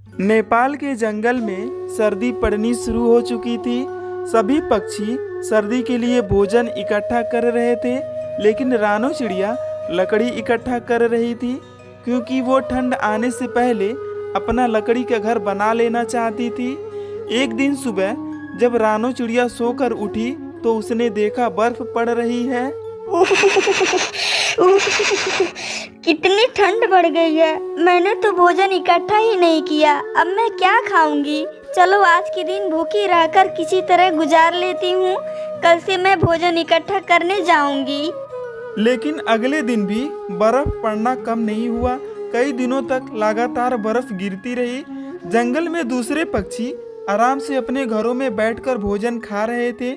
नेपाल के जंगल में सर्दी पड़नी शुरू हो चुकी थी। सभी पक्षी सर्दी के लिए भोजन इकट्ठा कर रहे थे, लेकिन रानो चिड़िया लकड़ी इकट्ठा कर रही थी क्योंकि वो ठंड आने से पहले अपना लकड़ी का घर बना लेना चाहती थी। एक दिन सुबह जब रानो चिड़िया सोकर उठी तो उसने देखा बर्फ पड़ रही है। कितनी ठंड बढ़ गई है। मैंने तो भोजन इकट्ठा ही नहीं किया, अब मैं क्या खाऊंगी। चलो आज के दिन भूखी रहकर किसी तरह गुजार लेती हूँ, कल से मैं भोजन इकट्ठा करने जाऊंगी। लेकिन अगले दिन भी बर्फ पड़ना कम नहीं हुआ। कई दिनों तक लगातार बर्फ गिरती रही। जंगल में दूसरे पक्षी आराम से अपने घरों में बैठकर भोजन खा रहे थे।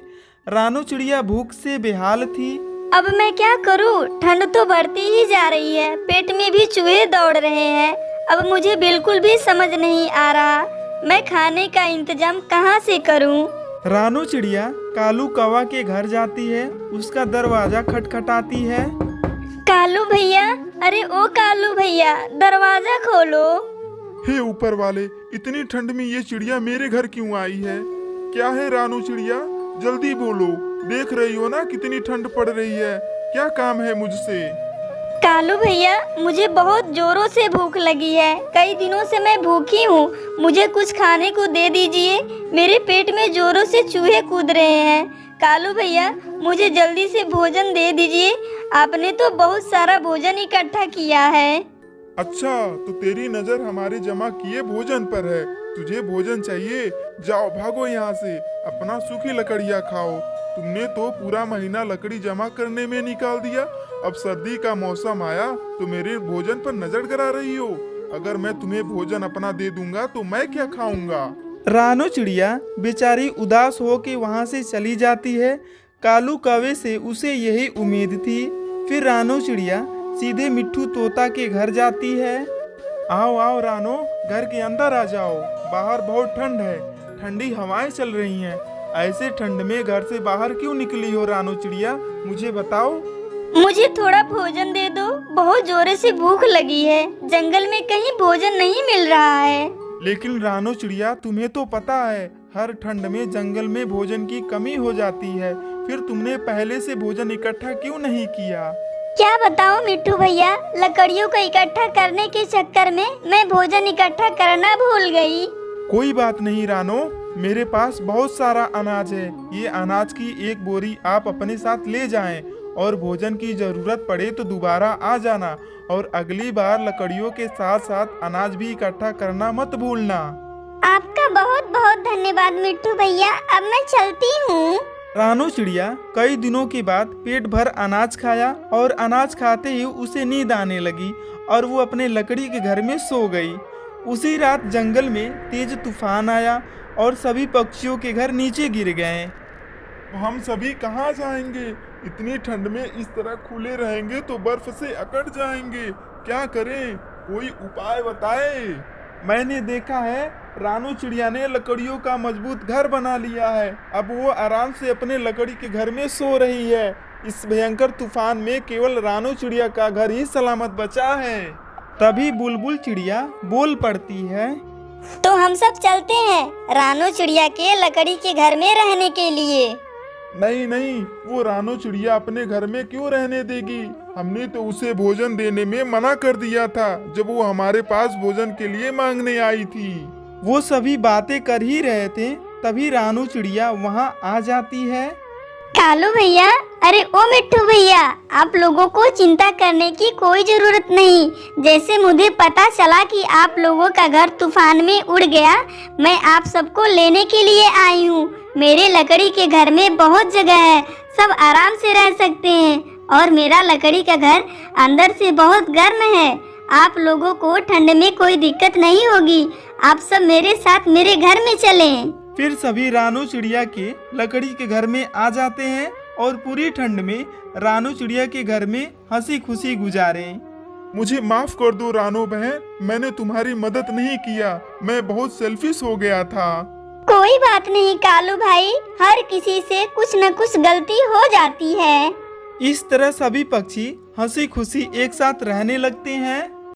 रानो चिड़िया भूख से बेहाल थी। अब मैं क्या करूँ, ठंड तो बढ़ती ही जा रही है, पेट में भी चूहे दौड़ रहे हैं। अब मुझे बिल्कुल भी समझ नहीं आ रहा मैं खाने का इंतजाम कहाँ से करूँ। रानो चिड़िया कालू कौवा के घर जाती है, उसका दरवाजा खटखटाती है। कालू भैया, अरे ओ कालू भैया, दरवाजा खोलो। हे ऊपर वाले, इतनी ठंड में ये चिड़िया मेरे घर क्यों आई है? क्या है रानू चिड़िया, जल्दी बोलो। देख रही हो ना कितनी ठंड पड़ रही है, क्या काम है मुझसे? कालू भैया, मुझे बहुत जोरों से भूख लगी है, कई दिनों से मैं भूखी हूँ, मुझे कुछ खाने को दे दीजिए। मेरे पेट में जोरों से चूहे कूद रहे हैं। कालू भैया, मुझे जल्दी से भोजन दे दीजिए, आपने तो बहुत सारा भोजन इकट्ठा किया है। अच्छा, तो तेरी नजर हमारे जमा किए भोजन पर है। तुझे भोजन चाहिए? जाओ भागो यहाँ से, अपना सूखी लकड़ियाँ खाओ। तुमने तो पूरा महीना लकड़ी जमा करने में निकाल दिया, अब सर्दी का मौसम आया तो मेरे भोजन पर नजर गड़ा रही हो। अगर मैं तुम्हें भोजन अपना दे दूंगा तो मैं क्या खाऊंगा? रानो चिड़िया बेचारी उदास हो के वहाँ से चली जाती है। कालू कौवे से उसे यही उम्मीद थी। फिर रानो चिड़िया सीधे मिट्ठू तोता के घर जाती है। आओ आओ रानो, घर के अंदर आ जाओ, बाहर बहुत ठंड है, ठंडी हवाएं चल रही हैं। ऐसे ठंड में घर से बाहर क्यों निकली हो रानो चिड़िया, मुझे बताओ। मुझे थोड़ा भोजन दे दो, बहुत जोरे से भूख लगी है, जंगल में कहीं भोजन नहीं मिल रहा है। लेकिन रानो चिड़िया, तुम्हें तो पता है हर ठंड में जंगल में भोजन की कमी हो जाती है, फिर तुमने पहले से भोजन इकट्ठा क्यों नहीं किया? क्या बताऊं मिट्ठू भैया, लकड़ियों को इकट्ठा करने के चक्कर में मैं भोजन इकट्ठा करना भूल गई। कोई बात नहीं रानो, मेरे पास बहुत सारा अनाज है। ये अनाज की एक बोरी आप अपने साथ ले जाएं और भोजन की जरूरत पड़े तो दोबारा आ जाना, और अगली बार लकड़ियों के साथ साथ अनाज भी इकट्ठा करना मत भूलना। आपका बहुत बहुत धन्यवाद मिट्ठू भैया, अब मैं चलती हूँ। रानो चिड़िया कई दिनों के बाद पेट भर अनाज खाया और अनाज खाते ही उसे नींद आने लगी और वो अपने लकड़ी के घर में सो गई। उसी रात जंगल में तेज तूफान आया और सभी पक्षियों के घर नीचे गिर गए। हम सभी कहाँ जाएंगे? इतनी ठंड में इस तरह खुले रहेंगे तो बर्फ से अकड़ जाएंगे। क्या करें, कोई उपाय बताए। मैंने देखा है रानो चिड़िया ने लकड़ियों का मजबूत घर बना लिया है, अब वो आराम से अपने लकड़ी के घर में सो रही है। इस भयंकर तूफान में केवल रानो चिड़िया का घर ही सलामत बचा है। तभी बुलबुल चिड़िया बोल पड़ती है, तो हम सब चलते हैं रानो चिड़िया के लकड़ी के घर में रहने के लिए। नहीं नहीं, वो रानो चिड़िया अपने घर में क्यों रहने देगी? हमने तो उसे भोजन देने में मना कर दिया था जब वो हमारे पास भोजन के लिए मांगने आई थी। वो सभी बातें कर ही रहे थे, तभी रानो चिड़िया वहाँ आ जाती है। कालू भैया, अरे ओ मिट्ठू भैया, आप लोगों को चिंता करने की कोई जरूरत नहीं। जैसे मुझे पता चला कि आप लोगों का घर तूफान में उड़ गया, मैं आप सबको लेने के लिए आई हूँ। मेरे लकड़ी के घर में बहुत जगह है, सब आराम से रह सकते हैं, और मेरा लकड़ी का घर अंदर से बहुत गर्म है। आप लोगों को ठंड में कोई दिक्कत नहीं होगी, आप सब मेरे साथ मेरे घर में चलें। फिर सभी रानो चिड़िया के लकड़ी के घर में आ जाते हैं और पूरी ठंड में रानो चिड़िया के घर में हंसी खुशी गुजारे। मुझे माफ कर दो रानो बहन, मैंने तुम्हारी मदद नहीं किया, मैं बहुत सेल्फिश हो गया था। कोई बात नहीं कालू भाई, हर किसी से कुछ न कुछ गलती हो जाती है। इस तरह सभी पक्षी हंसी खुशी एक साथ रहने लगते हैं।